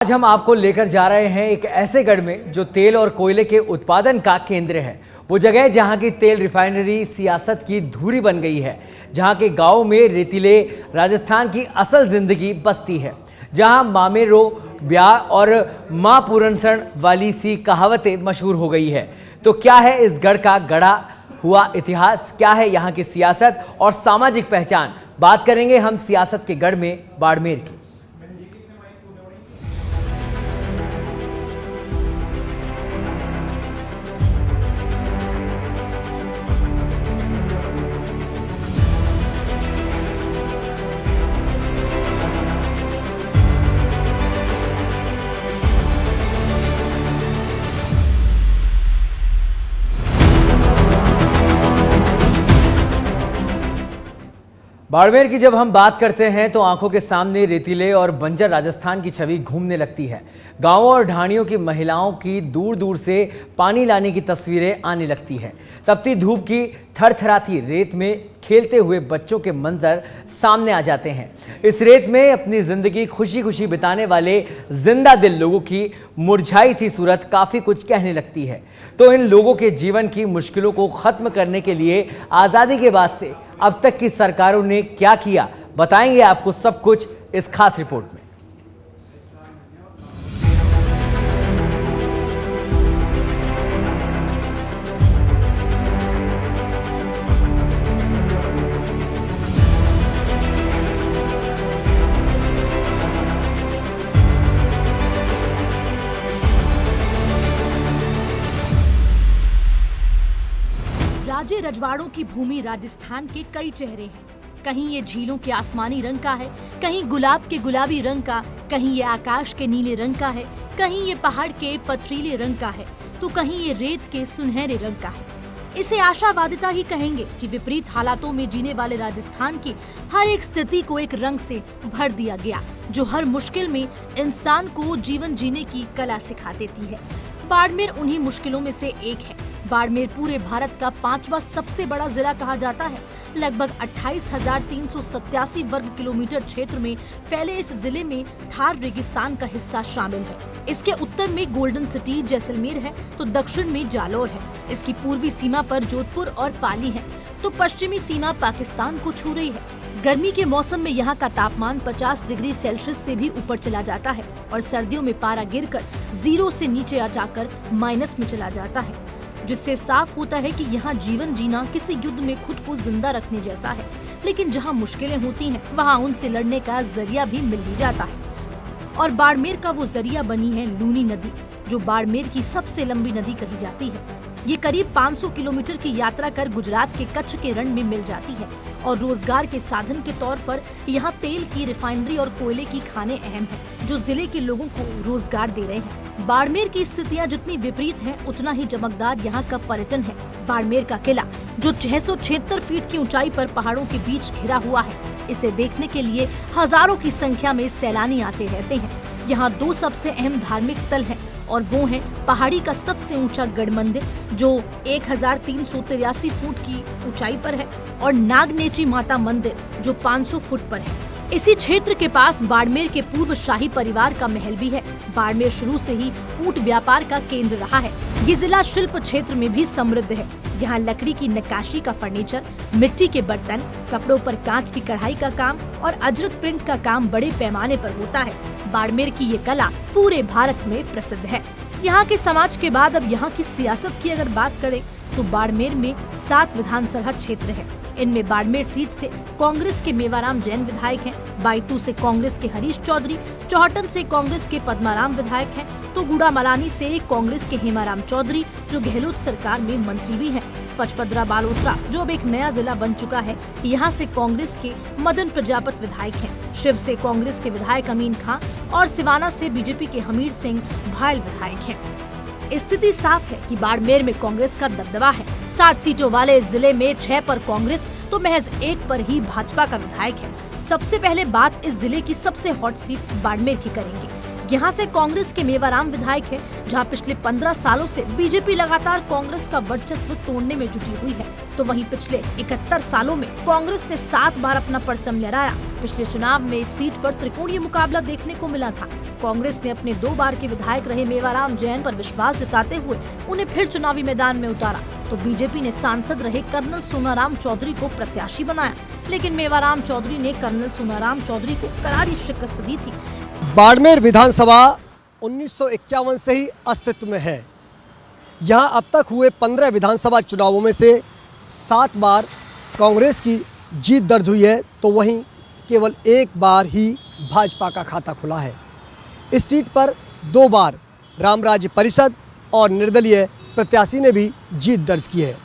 आज हम आपको लेकर जा रहे हैं एक ऐसे गढ़ में जो तेल और कोयले के उत्पादन का केंद्र है। वो जगह जहां की तेल रिफाइनरी सियासत की धुरी बन गई है, जहां के गांव में रेतीले राजस्थान की असल जिंदगी बसती है, जहां मामेरो ब्याह और मां पूरनसण वाली सी कहावतें मशहूर हो गई है। तो क्या है इस गढ़ का गढ़ा हुआ इतिहास, क्या है यहाँ की सियासत और सामाजिक पहचान? बात करेंगे हम सियासत के गढ़ में बाड़मेर की। बाड़मेर की जब हम बात करते हैं तो आंखों के सामने रेतीले और बंजर राजस्थान की छवि घूमने लगती है। गांवों और ढाणियों की महिलाओं की दूर दूर से पानी लाने की तस्वीरें आने लगती हैं। तपती धूप की थरथराती रेत में खेलते हुए बच्चों के मंजर सामने आ जाते हैं। इस रेत में अपनी जिंदगी खुशी खुशी बिताने वाले जिंदा दिल लोगों की मुरझाई सी सूरत काफी कुछ कहने लगती है। तो इन लोगों के जीवन की मुश्किलों को खत्म करने के लिए आजादी के बाद से अब तक की सरकारों ने क्या किया, बताएंगे आपको सब कुछ इस खास रिपोर्ट में। राजे रजवाड़ों की भूमि राजस्थान के कई चेहरे हैं। कहीं ये झीलों के आसमानी रंग का है, कहीं गुलाब के गुलाबी रंग का, कहीं ये आकाश के नीले रंग का है, कहीं ये पहाड़ के पथरीले रंग का है, तो कहीं ये रेत के सुनहरे रंग का है। इसे आशावादिता ही कहेंगे कि विपरीत हालातों में जीने वाले राजस्थान की हर एक स्थिति को एक रंग से भर दिया गया, जो हर मुश्किल में इंसान को जीवन जीने की कला सिखा देती है। बाड़मेर उन्हीं मुश्किलों में से एक है। बाड़मेर पूरे भारत का 5वां सबसे बड़ा जिला कहा जाता है। लगभग 28,387 वर्ग किलोमीटर क्षेत्र में फैले इस जिले में थार रेगिस्तान का हिस्सा शामिल है। इसके उत्तर में गोल्डन सिटी जैसलमेर है, तो दक्षिण में जालौर है। इसकी पूर्वी सीमा पर जोधपुर और पाली है, तो पश्चिमी सीमा पाकिस्तान को छू रही है। गर्मी के मौसम में यहाँ का तापमान 50 डिग्री सेल्सियस से भी ऊपर चला जाता है और सर्दियों में पारा गिरकर 0 से नीचे आ जाकर माइनस में चला जाता है, जिससे साफ होता है कि यहाँ जीवन जीना किसी युद्ध में खुद को जिंदा रखने जैसा है। लेकिन जहाँ मुश्किलें होती हैं, वहाँ उनसे लड़ने का जरिया भी मिल ही जाता है। और बाड़मेर का वो जरिया बनी है लूनी नदी, जो बाड़मेर की सबसे लंबी नदी कही जाती है। ये करीब 500 किलोमीटर की यात्रा कर गुजरात के कच्छ के रण में मिल जाती है और रोजगार के साधन के तौर पर यहाँ तेल की रिफाइनरी और कोयले की खानें अहम हैं, जो जिले के लोगों को रोजगार दे रहे हैं। बाड़मेर की स्थितियाँ जितनी विपरीत हैं, उतना ही चमकदार यहाँ का पर्यटन है। बाड़मेर का किला, जो 676 फीट की ऊंचाई पर पहाड़ों के बीच घिरा हुआ है, इसे देखने के लिए हजारों की संख्या में सैलानी आते रहते हैं। यहाँ 2 सबसे अहम धार्मिक स्थल हैं, और वो है पहाड़ी का सबसे ऊंचा गढ़ मंदिर, जो 1383 फुट की ऊंचाई पर है, और नागनेची माता मंदिर, जो 500 फुट पर है। इसी क्षेत्र के पास बाड़मेर के पूर्व शाही परिवार का महल भी है। बाड़मेर शुरू से ही ऊंट व्यापार का केंद्र रहा है। ये जिला शिल्प क्षेत्र में भी समृद्ध है। यहाँ लकड़ी की नक्काशी का फर्नीचर, मिट्टी के बर्तन, कपड़ों पर कांच की कढ़ाई का काम और अजरक प्रिंट का काम बड़े पैमाने पर होता है। बाड़मेर की ये कला पूरे भारत में प्रसिद्ध है। यहाँ के समाज के बाद अब यहाँ की सियासत की अगर बात करें तो बाड़मेर में 7 विधानसभा क्षेत्र है। इनमें बाड़मेर सीट से कांग्रेस के मेवाराम जैन विधायक हैं, बायतू से कांग्रेस के हरीश चौधरी, चौहटन से कांग्रेस के पद्माराम विधायक हैं, तो गुड़ामलानी से कांग्रेस के हेमाराम चौधरी, जो गहलोत सरकार में मंत्री भी हैं। पचपदरा बालोतरा, जो अब एक नया जिला बन चुका है, यहाँ से कांग्रेस के मदन प्रजापत विधायक हैं। शिव से कांग्रेस के विधायक अमीन खां और सिवाना से बीजेपी के हमीर सिंह भायल विधायक हैं। स्थिति साफ है कि बाड़मेर में कांग्रेस का दबदबा है। 7 सीटों वाले इस जिले में 6 पर कांग्रेस तो महज 1 पर ही भाजपा का विधायक है। सबसे पहले बात इस जिले की सबसे हॉट सीट बाड़मेर की करेंगे। यहाँ से कांग्रेस के मेवाराम विधायक है, जहाँ पिछले 15 सालों से बीजेपी लगातार कांग्रेस का वर्चस्व तोड़ने में जुटी हुई है। तो वहीं पिछले 71 सालों में कांग्रेस ने 7 बार अपना परचम लहराया। पिछले चुनाव में इस सीट पर त्रिकोणीय मुकाबला देखने को मिला था। कांग्रेस ने अपने 2 बार के विधायक रहे मेवाराम जैन पर विश्वास जताते हुए उन्हें फिर चुनावी मैदान में उतारा। तो बीजेपी ने सांसद रहे कर्नल सोनाराम चौधरी को प्रत्याशी बनाया, लेकिन मेवाराम चौधरी ने कर्नल सोनाराम चौधरी को करारी शिकस्त दी थी। बाड़मेर विधानसभा 1951 से ही अस्तित्व में है। यहां अब तक हुए 15 विधानसभा चुनावों में से 7 बार कांग्रेस की जीत दर्ज हुई है, तो वहीं केवल 1 बार ही भाजपा का खाता खुला है। इस सीट पर 2 बार राम राज्य परिषद और निर्दलीय प्रत्याशी ने भी जीत दर्ज की है।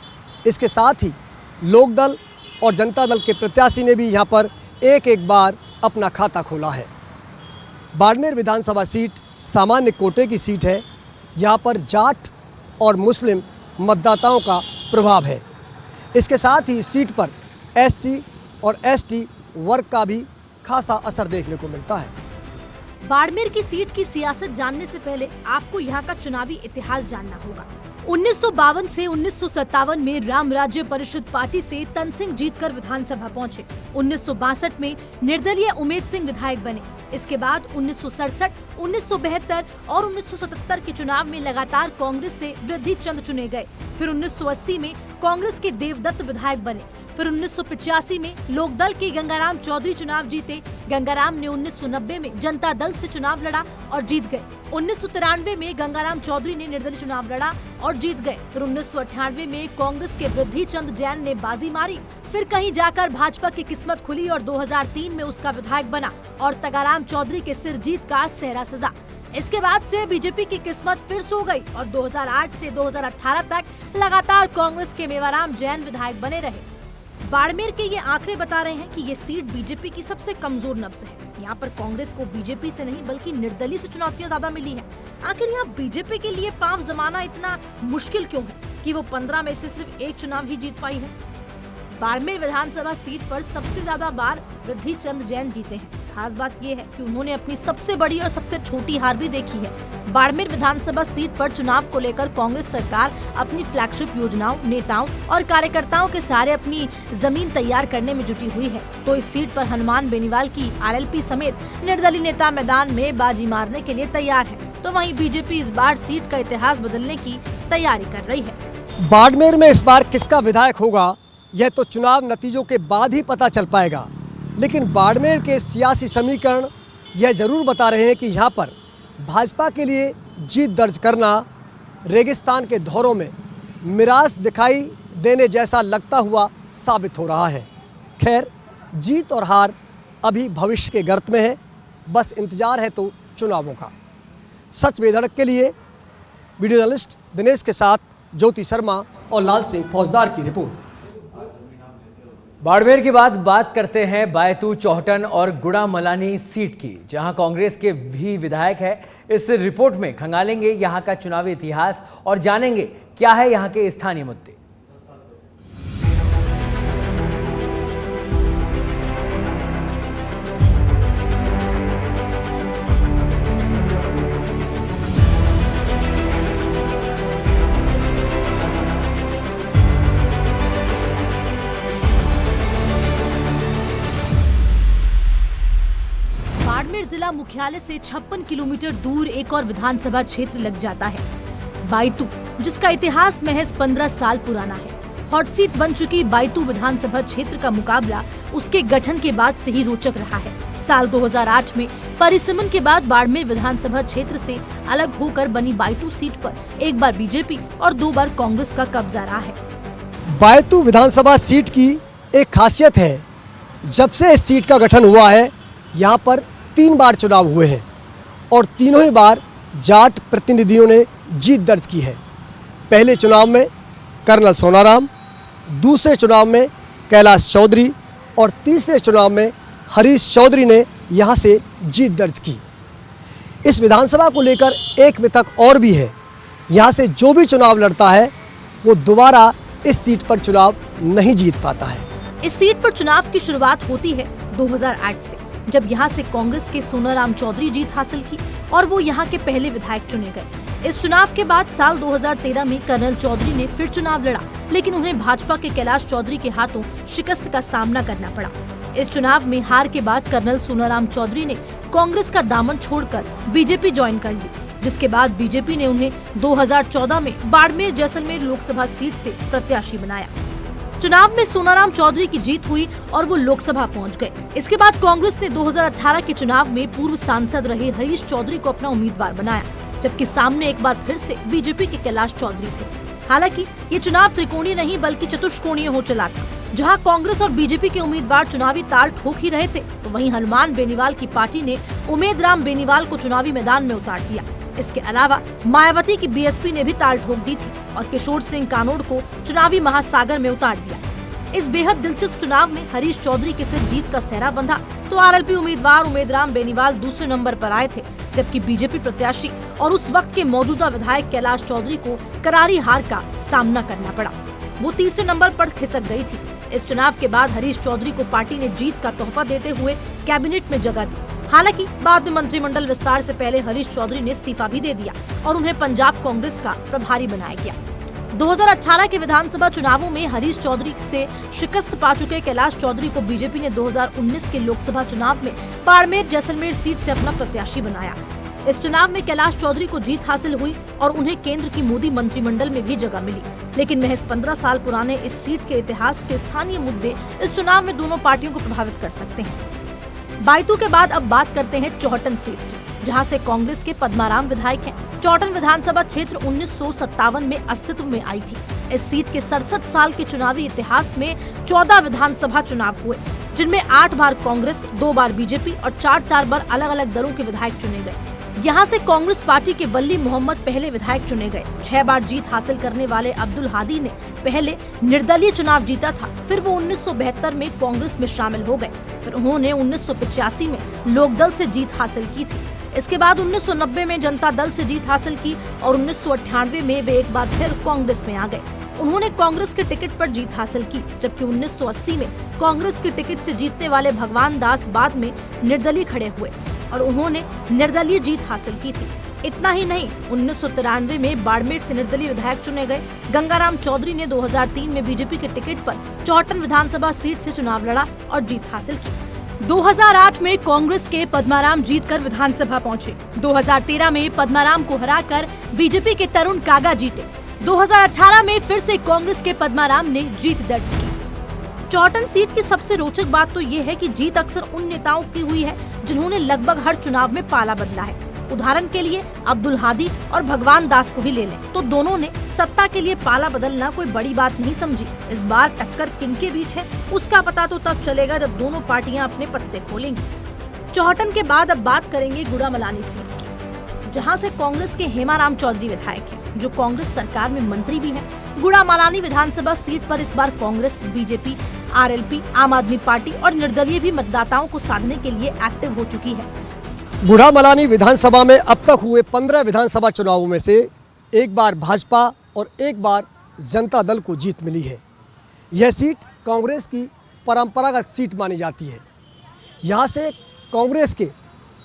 इसके साथ ही लोकदल और जनता दल के प्रत्याशी ने भी यहां पर एक बार अपना खाता खोला है। बाड़मेर विधानसभा सीट सामान्य कोटे की सीट है। यहाँ पर जाट और मुस्लिम मतदाताओं का प्रभाव है। इसके साथ ही इस सीट पर एससी और एसटी वर्ग का भी खासा असर देखने को मिलता है। बाड़मेर की सीट की सियासत जानने से पहले आपको यहाँ का चुनावी इतिहास जानना होगा। 1952 से 1957 में राम राज्य परिषद पार्टी से तन सिंह जीतकर विधानसभा पहुंचे। 1962 में निर्दलीय उमेद सिंह विधायक बने। इसके बाद 1967, 1972 और 1977 के चुनाव में लगातार कांग्रेस से वृद्धि चंद चुने गए। फिर 1980 में कांग्रेस के देवदत्त विधायक बने। फिर 1985 में लोकदल के गंगाराम चौधरी चुनाव जीते। गंगाराम ने 1990 में जनता दल से चुनाव लड़ा और जीत गए। 1993 में गंगाराम चौधरी ने निर्दलीय चुनाव लड़ा और जीत गए। फिर 1998 में कांग्रेस के वृद्धि चंद जैन ने बाजी मारी। फिर कहीं जाकर भाजपा की किस्मत खुली और 2003 में उसका विधायक बना और तगाराम चौधरी के सिर जीत का सेहरा सजा। इसके बाद से बीजेपी की किस्मत फिर सो गई और 2008 से 2018 तक लगातार कांग्रेस के मेवाराम जैन विधायक बने रहे। बाड़मेर के ये आंकड़े बता रहे हैं कि ये सीट बीजेपी की सबसे कमजोर नब्ज है। यहाँ पर कांग्रेस को बीजेपी से नहीं बल्कि निर्दलीय से चुनौतियां ज्यादा मिली हैं। आखिर यहाँ बीजेपी के लिए पांव जमाना इतना मुश्किल क्यों है कि वो 15 में से सिर्फ 1 चुनाव ही जीत पाई है। बाड़मेर विधानसभा सीट पर सबसे ज्यादा बार वृद्धि चंद जैन जीते हैं। खास बात ये है कि उन्होंने अपनी सबसे बड़ी और सबसे छोटी हार भी देखी है। बाड़मेर विधानसभा सीट पर चुनाव को लेकर कांग्रेस सरकार अपनी फ्लैगशिप योजनाओं, नेताओं और कार्यकर्ताओं के सारे अपनी जमीन तैयार करने में जुटी हुई है। तो इस सीट पर हनुमान बेनीवाल की आरएलपी समेत निर्दलीय नेता मैदान में बाजी मारने के लिए तैयार है। तो वहीं बीजेपी इस बार सीट का इतिहास बदलने की तैयारी कर रही है। बाड़मेर में इस बार किसका विधायक होगा, यह तो चुनाव नतीजों के बाद ही पता चल पाएगा। लेकिन बाड़मेर के सियासी समीकरण यह जरूर बता रहे हैं कि यहाँ पर भाजपा के लिए जीत दर्ज करना रेगिस्तान के दौरों में मिरास दिखाई देने जैसा लगता हुआ साबित हो रहा है। खैर, जीत और हार अभी भविष्य के गर्त में है, बस इंतजार है तो चुनावों का। सच बेधड़क के लिए वीडियो जर्नलिस्ट दिनेश के साथ ज्योति शर्मा और लाल सिंह फौजदार की रिपोर्ट। बाड़मेर के बाद बात करते हैं बायतू, चौहटन और गुड़ामलानी सीट की, जहां कांग्रेस के भी विधायक है। इस रिपोर्ट में खंगालेंगे यहां का चुनावी इतिहास और जानेंगे क्या है यहां के स्थानीय मुद्दे। बाड़मेर जिला मुख्यालय से 56 किलोमीटर दूर एक और विधानसभा क्षेत्र लग जाता है, बायतू, जिसका इतिहास महज 15 साल पुराना है। हॉट सीट बन चुकी बायतू विधानसभा क्षेत्र का मुकाबला उसके गठन के बाद से ही रोचक रहा है। साल 2008 में परिसीमन के बाद बाड़मेर विधानसभा क्षेत्र से अलग होकर बनी बायतू सीट पर एक बार बीजेपी और 2 बार कांग्रेस का कब्जा रहा है। बायतू विधानसभा सीट की एक खासियत है, जब से इस सीट का गठन हुआ है यहाँ पर 3 बार चुनाव हुए हैं और तीनों ही बार जाट प्रतिनिधियों ने जीत दर्ज की है। पहले चुनाव में कर्नल सोनाराम, दूसरे चुनाव में कैलाश चौधरी और तीसरे चुनाव में हरीश चौधरी ने यहाँ से जीत दर्ज की। इस विधानसभा को लेकर एक मिथक और भी है, यहाँ से जो भी चुनाव लड़ता है वो दोबारा इस सीट पर चुनाव नहीं जीत पाता है। इस सीट पर चुनाव की शुरुआत होती है 2008 से। जब यहाँ से कांग्रेस के सोनाराम चौधरी जीत हासिल की और वो यहाँ के पहले विधायक चुने गए। इस चुनाव के बाद साल 2013 में कर्नल चौधरी ने फिर चुनाव लड़ा, लेकिन उन्हें भाजपा के कैलाश चौधरी के हाथों शिकस्त का सामना करना पड़ा। इस चुनाव में हार के बाद कर्नल सोनाराम चौधरी ने कांग्रेस का दामन छोड़कर बीजेपी ज्वाइन कर ली, जिसके बाद बीजेपी ने उन्हें 2014 में बाड़मेर जैसलमेर लोकसभा सीट से प्रत्याशी बनाया। चुनाव में सोनाराम चौधरी की जीत हुई और वो लोकसभा पहुंच गए। इसके बाद कांग्रेस ने 2018 के चुनाव में पूर्व सांसद रहे हरीश चौधरी को अपना उम्मीदवार बनाया, जबकि सामने एक बार फिर से बीजेपी के कैलाश चौधरी थे। हालांकि ये चुनाव त्रिकोणीय नहीं बल्कि चतुष्कोणीय हो चला था। जहां कांग्रेस और बीजेपी के उम्मीदवार चुनावी ताल ठोक ही रहे थे, तो वहीं हनुमान बेनीवाल की पार्टी ने उमेद राम बेनीवाल को चुनावी मैदान में उतार दिया। इसके अलावा मायावती की बीएसपी ने भी ताल ठोक दी थी और किशोर सिंह कानोड़ को चुनावी महासागर में उतार दिया। इस बेहद दिलचस्प चुनाव में हरीश चौधरी के सिर जीत का सेहरा बंधा, तो आरएलपी उम्मीदवार उमेद राम बेनीवाल दूसरे नंबर पर आए थे, जबकि बीजेपी प्रत्याशी और उस वक्त के मौजूदा विधायक कैलाश चौधरी को करारी हार का सामना करना पड़ा। वो तीसरे नंबर पर खिसक गई थी। इस चुनाव के बाद हरीश चौधरी को पार्टी ने जीत का तोहफा देते हुए कैबिनेट में जगह दी। हालांकि बाद में मंत्रिमंडल विस्तार से पहले हरीश चौधरी ने इस्तीफा भी दे दिया और उन्हें पंजाब कांग्रेस का प्रभारी बनाया गया। 2018 के विधानसभा चुनावों में हरीश चौधरी से शिकस्त पा चुके कैलाश चौधरी को बीजेपी ने 2019 के लोकसभा चुनाव में बाड़मेर जैसलमेर सीट से अपना प्रत्याशी बनाया। इस चुनाव में कैलाश चौधरी को जीत हासिल हुई और उन्हें केंद्र की मोदी मंत्रिमंडल में भी जगह मिली, लेकिन महज 15 साल पुराने इस सीट के इतिहास के स्थानीय मुद्दे इस चुनाव में दोनों पार्टियों को प्रभावित कर सकते हैं। बायतू के बाद अब बात करते हैं चौहटन सीट की, जहां से कांग्रेस के पद्माराम विधायक हैं। चौहटन विधानसभा क्षेत्र 1957 में अस्तित्व में आई थी। इस सीट के 67 साल के चुनावी इतिहास में 14 विधानसभा चुनाव हुए, जिनमें 8 बार कांग्रेस, 2 बार बीजेपी और 4 बार अलग अलग दलों के विधायक चुने गए। यहाँ से कांग्रेस पार्टी के वली मोहम्मद पहले विधायक चुने गए। 6 बार जीत हासिल करने वाले अब्दुल हादी ने पहले निर्दलीय चुनाव जीता था, फिर वो 1972 में कांग्रेस में शामिल हो गए। फिर उन्होंने 1985 में लोकदल से जीत हासिल की थी। इसके बाद 1990 में जनता दल से जीत हासिल की और 1998 में वे एक बार फिर कांग्रेस में आ गए। उन्होंने कांग्रेस के टिकट पर जीत हासिल की, जबकि 1980 में कांग्रेस के टिकट से जीतने वाले भगवान दास बाद में निर्दलीय खड़े हुए और उन्होंने निर्दलीय जीत हासिल की थी। इतना ही नहीं, 1993 में बाड़मेर से निर्दलीय विधायक चुने गए गंगाराम चौधरी ने 2003 में बीजेपी के टिकट पर चौहटन विधानसभा सीट से चुनाव लड़ा और जीत हासिल की। 2008 में कांग्रेस के पद्माराम जीतकर विधानसभा पहुंचे। 2013 में पद्माराम को हराकर बीजेपी के तरुण कागा जीते। 2018 में फिर से कांग्रेस के पद्माराम ने जीत दर्ज की। चौहटन सीट की सबसे रोचक बात तो ये है कि जीत अक्सर उन नेताओं की हुई है जिन्होंने लगभग हर चुनाव में पाला बदला है। उदाहरण के लिए अब्दुल हादी और भगवान दास को ही ले लें, तो दोनों ने सत्ता के लिए पाला बदलना कोई बड़ी बात नहीं समझी। इस बार टक्कर किनके बीच है उसका पता तो तब चलेगा जब दोनों पार्टियां अपने पत्ते खोलेंगी। चौहटन के बाद अब बात करेंगे गुड़ामलानी सीट की, जहां से कांग्रेस के हेमाराम चौधरी विधायक हैं, जो कांग्रेस सरकार में मंत्री भी हैं। गुड़ामलानी विधानसभा सीट पर इस बार कांग्रेस, बीजेपी, आरएलपी, आम आदमी पार्टी और निर्दलीय भी मतदाताओं को साधने के लिए एक्टिव हो चुकी है। गुड़ामलानी विधानसभा में अब तक हुए 15 विधानसभा चुनावों में से एक बार भाजपा और एक बार जनता दल को जीत मिली है। यह सीट कांग्रेस की परंपरागत सीट मानी जाती है। यहाँ से कांग्रेस के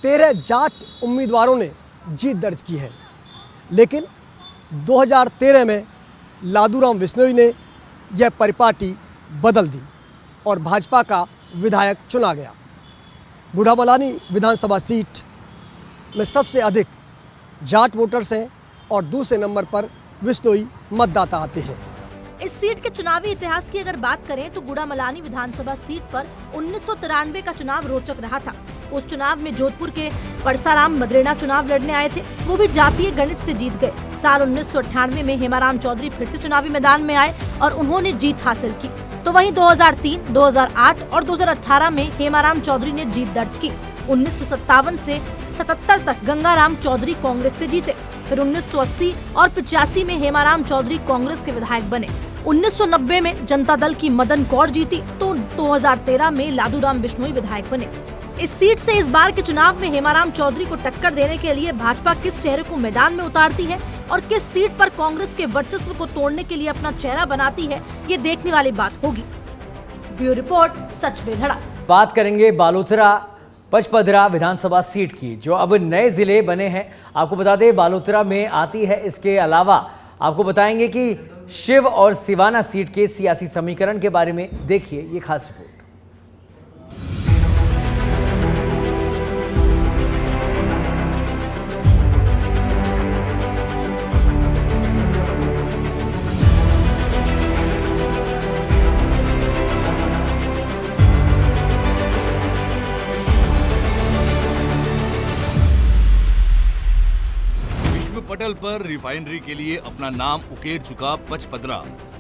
13 जाट उम्मीदवारों ने जीत दर्ज की है, लेकिन 2013 में लादूराम बिश्नोई ने यह परिपाटी बदल दी और भाजपा का विधायक चुना गया। गुड़ामलानी विधानसभा सीट में सबसे अधिक जाट वोटर्स हैं और दूसरे नंबर पर बिश्नोई मतदाता आते हैं। इस सीट के चुनावी इतिहास की अगर बात करें तो गुड़ामलानी विधानसभा सीट पर 1993 का चुनाव रोचक रहा था। उस चुनाव में जोधपुर के परसाराम मदरेना चुनाव लड़ने आए थे, वो भी जातीय गणित से जीत गए। साल 1998 में हेमाराम चौधरी फिर से चुनावी मैदान में आए और उन्होंने जीत हासिल की। तो वहीं 2003, 2008 और 2018 में हेमाराम चौधरी ने जीत दर्ज की। 1957 से 77 तक गंगाराम चौधरी कांग्रेस से जीते। फिर 1980 और 85 में हेमाराम चौधरी कांग्रेस के विधायक बने। 1990 में जनता दल की मदन कौर जीती, तो 2013 में लादूराम बिश्नोई विधायक बने। इस सीट से इस बार के चुनाव में हेमाराम चौधरी को टक्कर देने के लिए भाजपा किस चेहरे को मैदान में उतारती है और किस सीट पर कांग्रेस के वर्चस्व को तोड़ने के लिए अपना चेहरा बनाती है, ये देखने वाली बात होगी। ब्यूरो रिपोर्ट, सच बेधड़ा। बात करेंगे बालोतरा पचपदरा विधानसभा सीट की, जो अब नए जिले बने हैं। आपको बता दें बालोतरा में आती है। इसके अलावा आपको बताएंगे कि शिव और सिवाना सीट के सियासी समीकरण के बारे में देखिए ये खास रिपोर्ट। पटल पर रिफाइनरी के लिए अपना नाम उकेर चुका पचपदरा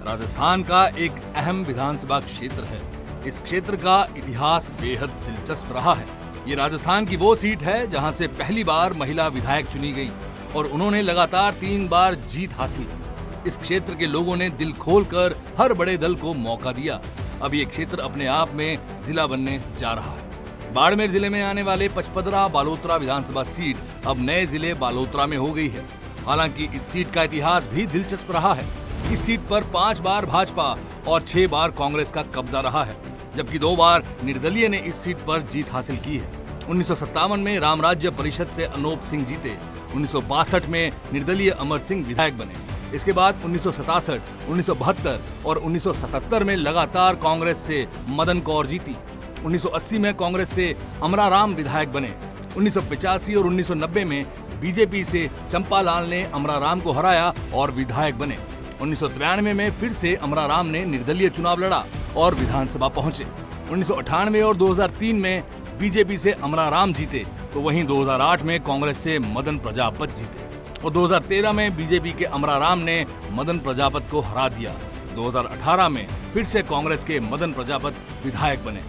राजस्थान का एक अहम विधानसभा क्षेत्र है। इस क्षेत्र का इतिहास बेहद दिलचस्प रहा है। ये राजस्थान की वो सीट है जहां से पहली बार महिला विधायक चुनी गई और उन्होंने लगातार 3 बार जीत हासिल की। इस क्षेत्र के लोगों ने दिल खोलकर हर बड़े दल को मौका दिया। अब ये क्षेत्र अपने आप में जिला बनने जा रहा है। बाड़मेर जिले में आने वाले पचपदरा बालोतरा विधानसभा सीट अब नए जिले बालोतरा में हो गई है। हालांकि इस सीट का इतिहास भी दिलचस्प रहा है। इस सीट पर 5 बार भाजपा और 6 बार कांग्रेस का कब्जा रहा है, जबकि 2 बार निर्दलीय ने इस सीट पर जीत हासिल की है। 1957 में राम राज्य परिषद से अनूप सिंह जीते। 1962 में निर्दलीय अमर सिंह विधायक बने। इसके बाद 1967, 1972 और 1977 में लगातार कांग्रेस से मदन कौर जीती। 1980 में कांग्रेस से अमराराम विधायक बने। 1985 और 1990 में बीजेपी से चंपालाल ने अमराराम को हराया और विधायक बने। 1993 में फिर से अमराराम ने निर्दलीय चुनाव लड़ा और विधानसभा पहुंचे। 1998 और 2003 में बीजेपी से अमराराम जीते, तो वहीं 2008 में कांग्रेस से मदन प्रजापत जीते और 2013 में बीजेपी के अमराराम ने मदन प्रजापत को हरा दिया। 2018 में फिर से कांग्रेस के मदन प्रजापत विधायक बने।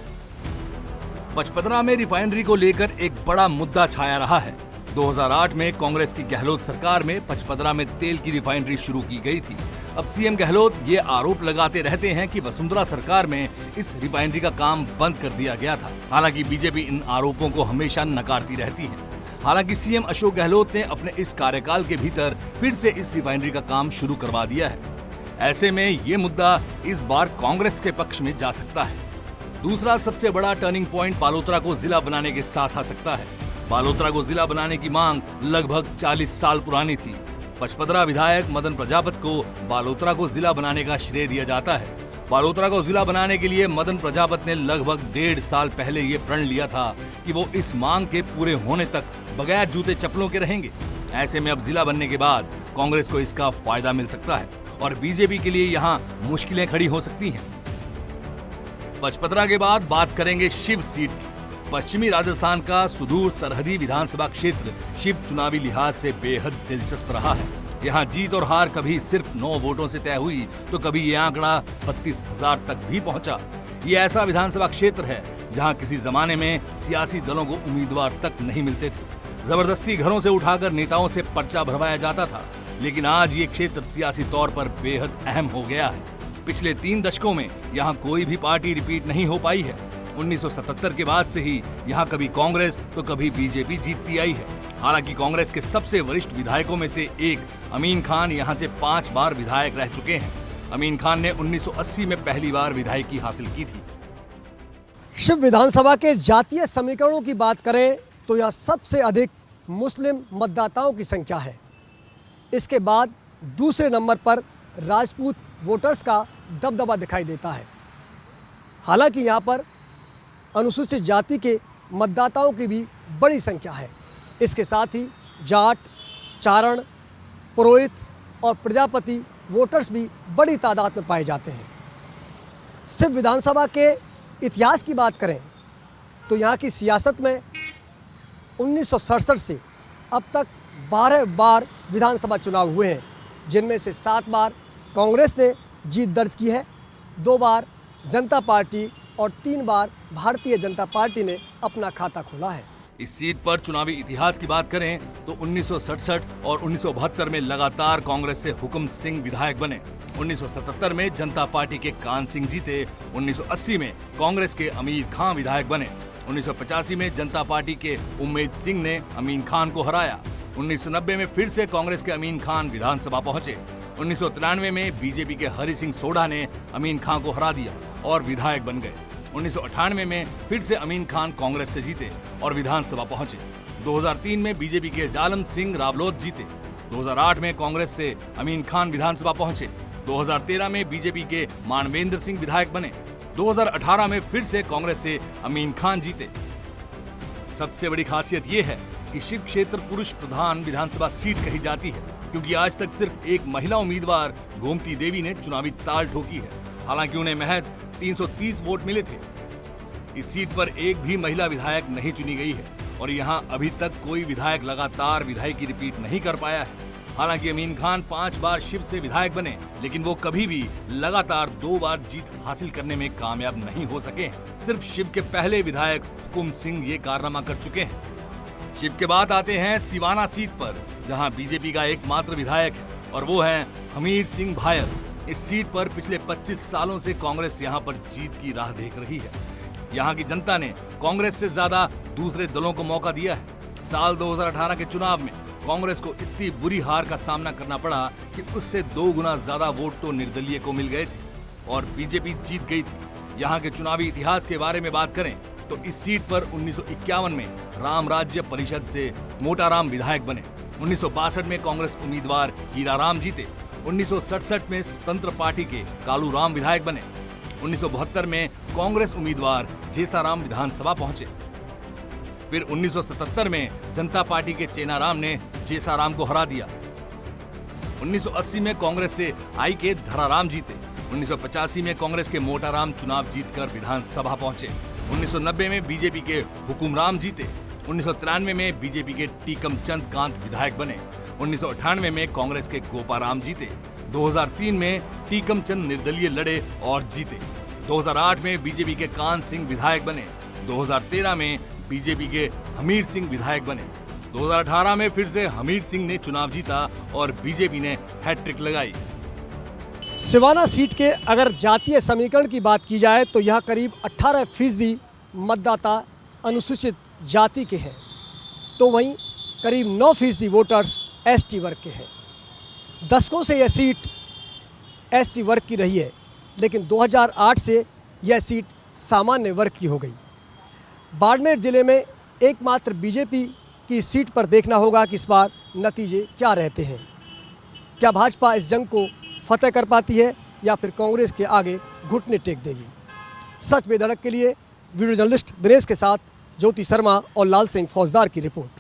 पचपदरा में रिफाइनरी को लेकर एक बड़ा मुद्दा छाया रहा है। 2008 में कांग्रेस की गहलोत सरकार में पचपदरा में तेल की रिफाइनरी शुरू की गई थी। अब सीएम गहलोत ये आरोप लगाते रहते हैं कि वसुंधरा सरकार में इस रिफाइनरी का काम बंद कर दिया गया था। हालांकि बीजेपी इन आरोपों को हमेशा नकारती रहती है। हालांकि सीएम अशोक गहलोत ने अपने इस कार्यकाल के भीतर फिर से इस रिफाइनरी का काम शुरू करवा दिया है। ऐसे में ये मुद्दा इस बार कांग्रेस के पक्ष में जा सकता है। दूसरा सबसे बड़ा टर्निंग पॉइंट बालोतरा को जिला बनाने के साथ आ सकता है। बालोतरा को जिला बनाने की मांग लगभग 40 साल पुरानी थी। पचपदरा विधायक मदन प्रजापत को बालोतरा को जिला बनाने का श्रेय दिया जाता है। बालोतरा को जिला बनाने के लिए मदन प्रजापत ने लगभग 1.5 साल पहले ये प्रण लिया था कि वो इस मांग के पूरे होने तक बगैर जूते चप्पलों के रहेंगे। ऐसे में अब जिला बनने के बाद कांग्रेस को इसका फायदा मिल सकता है और बीजेपी के लिए यहाँ मुश्किलें खड़ी हो सकती हैं। पचपदरा के बाद बात करेंगे शिव सीट की। पश्चिमी राजस्थान का सुदूर सरहदी विधानसभा क्षेत्र शिव चुनावी लिहाज से बेहद दिलचस्प रहा है। यहाँ जीत और हार कभी सिर्फ 9 वोटों से तय हुई, तो कभी ये आंकड़ा 32,000 तक भी पहुंचा। ये ऐसा विधानसभा क्षेत्र है जहां किसी जमाने में सियासी दलों को उम्मीदवार तक नहीं मिलते थे। जबरदस्ती घरों से उठाकर नेताओं से पर्चा भरवाया जाता था। लेकिन आज ये क्षेत्र सियासी तौर पर बेहद अहम हो गया है। पिछले 3 दशकों में यहाँ कोई भी पार्टी रिपीट नहीं हो पाई है। 1977 के बाद से ही यहाँ कभी कांग्रेस तो कभी बीजेपी जीतती आई है। हालांकि कांग्रेस के सबसे वरिष्ठ विधायकों में से एक अमीन खान यहाँ से 5 बार विधायक रह चुके हैं। अमीन खान ने 1980 में पहली बार विधायकी हासिल की थी। शिव विधानसभा के जातीय समीकरणों की बात करें तो यहाँ सबसे अधिक मुस्लिम मतदाताओं की संख्या है। इसके बाद दूसरे नंबर पर राजपूत वोटर्स का दबदबा दिखाई देता है। हालांकि यहाँ पर अनुसूचित जाति के मतदाताओं की भी बड़ी संख्या है। इसके साथ ही जाट, चारण, पुरोहित और प्रजापति वोटर्स भी बड़ी तादाद में पाए जाते हैं। सिर्फ विधानसभा के इतिहास की बात करें तो यहाँ की सियासत में 1967 से अब तक 12 बार विधानसभा चुनाव हुए हैं, जिनमें से 7 बार कांग्रेस ने जीत दर्ज की है, 2 बार जनता पार्टी और 3 बार भारतीय जनता पार्टी ने अपना खाता खोला है। इस सीट पर चुनावी इतिहास की बात करें तो 1967 और 1972 में लगातार कांग्रेस से हुकुम सिंह विधायक बने। 1977 में जनता पार्टी के कान सिंह जीते। 1980 में कांग्रेस के अमीर खान विधायक बने। 1985 में जनता पार्टी के उम्मेद सिंह ने अमीन खान को हराया। 1990 में फिर से कांग्रेस के अमीन खान विधानसभा पहुंचे। 1993 में बीजेपी के हरि सिंह सोढ़ा ने अमीन खान को हरा दिया और विधायक बन गए। 1998 में फिर से अमीन खान कांग्रेस से जीते और विधानसभा पहुंचे। 2003 में बीजेपी के जालम सिंह राबलोद जीते। 2008 में कांग्रेस से अमीन खान विधानसभा पहुंचे। 2013 में बीजेपी के मानवेंद्र सिंह विधायक बने। 2018 में फिर से कांग्रेस से अमीन खान जीते। सबसे बड़ी खासियत यह है कि शिव क्षेत्र पुरुष प्रधान विधानसभा सीट कही जाती है, क्योंकि आज तक सिर्फ एक महिला उम्मीदवार गोमती देवी ने चुनावी ताल ठोकी है। हालांकि उन्हें महज 330 वोट मिले थे। इस सीट पर एक भी महिला विधायक नहीं चुनी गई है और यहां अभी तक कोई विधायक लगातार विधायकी रिपीट नहीं कर पाया है। हालांकि अमीन खान 5 बार शिव से विधायक बने, लेकिन वो कभी भी लगातार 2 बार जीत हासिल करने में कामयाब नहीं हो सके हैं। सिर्फ शिव के पहले विधायक हुकुम सिंह ये कारनामा कर चुके हैं। शिव के बाद आते हैं सिवाना सीट पर, जहां बीजेपी का एकमात्र विधायक है और वो है हमीर सिंह भायर। इस सीट पर पिछले 25 सालों से कांग्रेस यहां पर जीत की राह देख रही है। यहां की जनता ने कांग्रेस से ज्यादा दूसरे दलों को मौका दिया है। साल 2018 के चुनाव में कांग्रेस को इतनी बुरी हार का सामना करना पड़ा कि उससे 2 गुना ज्यादा वोट तो निर्दलीय को मिल गए थे और बीजेपी जीत गई थी। यहाँ के चुनावी इतिहास के बारे में बात करें तो इस सीट पर 1951 में राम राज्य परिषद से मोटाराम विधायक बने। 1962 में कांग्रेस उम्मीदवार हीराराम जीते। 1967 में स्वतंत्र पार्टी के कालूराम विधायक बने। 1972 में कांग्रेस उम्मीदवार जेसाराम विधानसभा पहुंचे। फिर 1977 में जनता पार्टी के चेनाराम ने जेसाराम को हरा दिया। 1980 में कांग्रेस से आई के धराराम जीते। 1985 में कांग्रेस के मोटाराम चुनाव जीतकर विधानसभा पहुंचे। 1990 में बीजेपी के हुकुमराम जीते। 1993 में बीजेपी के टीकम चंद कांत विधायक बने। 1998 में कांग्रेस के गोपाराम जीते। 2003 में टीकम चंद निर्दलीय लड़े और जीते। 2008 में बीजेपी के कान सिंह विधायक बने। 2013 में बीजेपी के हमीर सिंह विधायक बने। 2018 में फिर से हमीर सिंह ने चुनाव जीता और बीजेपी ने हैट्रिक लगाई। सिवाना सीट के अगर जातीय समीकरण की बात की जाए तो यहाँ करीब 18% मतदाता अनुसूचित जाति के हैं, तो वहीं करीब 9% वोटर्स एसटी वर्ग के हैं। दशकों से यह सीट एसटी वर्ग की रही है, लेकिन 2008 से यह सीट सामान्य वर्ग की हो गई। बाड़मेर जिले में एकमात्र बीजेपी की सीट पर देखना होगा कि इस बार नतीजे क्या रहते हैं। क्या भाजपा इस जंग को फतेह कर पाती है या फिर कांग्रेस के आगे घुटने टेक देगी? सच बेधड़क के लिए वीडियो जर्नलिस्ट दिनेश के साथ ज्योति शर्मा और लाल सिंह फौजदार की रिपोर्ट।